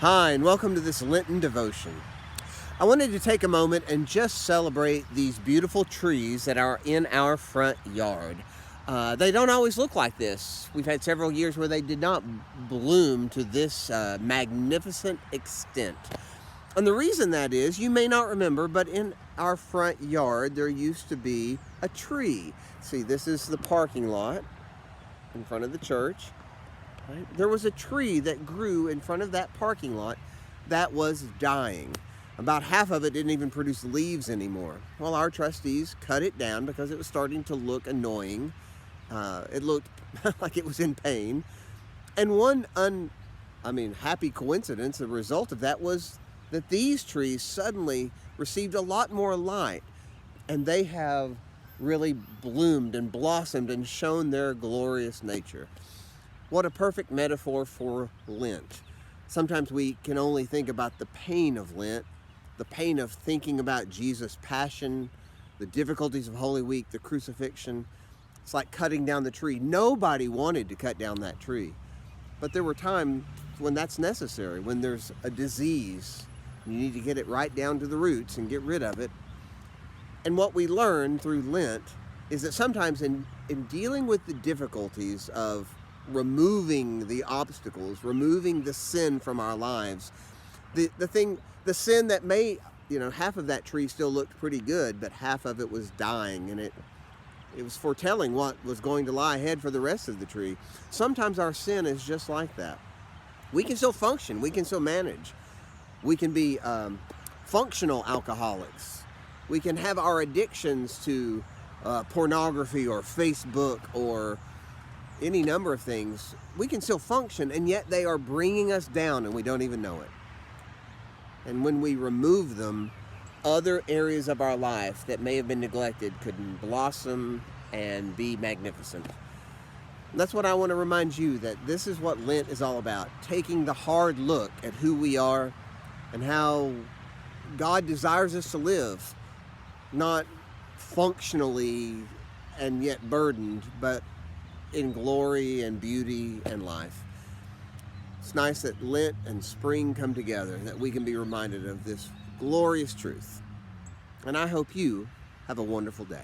Hi, and welcome to this Lenten devotion. I wanted to take a moment and just celebrate these beautiful trees that are in our front yard. They don't always look like this. We've had several years where they did not bloom to this magnificent extent. And the reason that is, you may not remember, but in our front yard there used to be a tree. See, this is the parking lot in front of the church. Right? There was a tree that grew in front of that parking lot that was dying. About half of it didn't even produce leaves anymore. Well, our trustees cut it down because it was starting to look annoying. It looked like it was in pain. And one happy coincidence, the result of that was that these trees suddenly received a lot more light, and they have really bloomed and blossomed and shown their glorious nature. What a perfect metaphor for Lent. Sometimes we can only think about the pain of Lent, the pain of thinking about Jesus' passion, the difficulties of Holy Week, the crucifixion. It's like cutting down the tree. Nobody wanted to cut down that tree. But there were times when that's necessary, when there's a disease. You need to get it right down to the roots and get rid of it. And what we learn through Lent is that sometimes in dealing with the difficulties of removing the obstacles, removing the sin from our lives, the sin that may, half of that tree still looked pretty good, but half of it was dying, and it was foretelling what was going to lie ahead for the rest of the tree. Sometimes our sin is just like that. We can still function, we can still manage. We can be functional alcoholics. We can have our addictions to pornography or Facebook or any number of things. We can still function, and yet they are bringing us down and we don't even know it. And when we remove them, other areas of our life that may have been neglected could blossom and be magnificent. And that's what I want to remind you, that this is what Lent is all about, taking the hard look at who we are and how God desires us to live, not functionally and yet burdened, but in glory and beauty and life. It's nice that Lent and spring come together, that we can be reminded of this glorious truth. And I hope you have a wonderful day.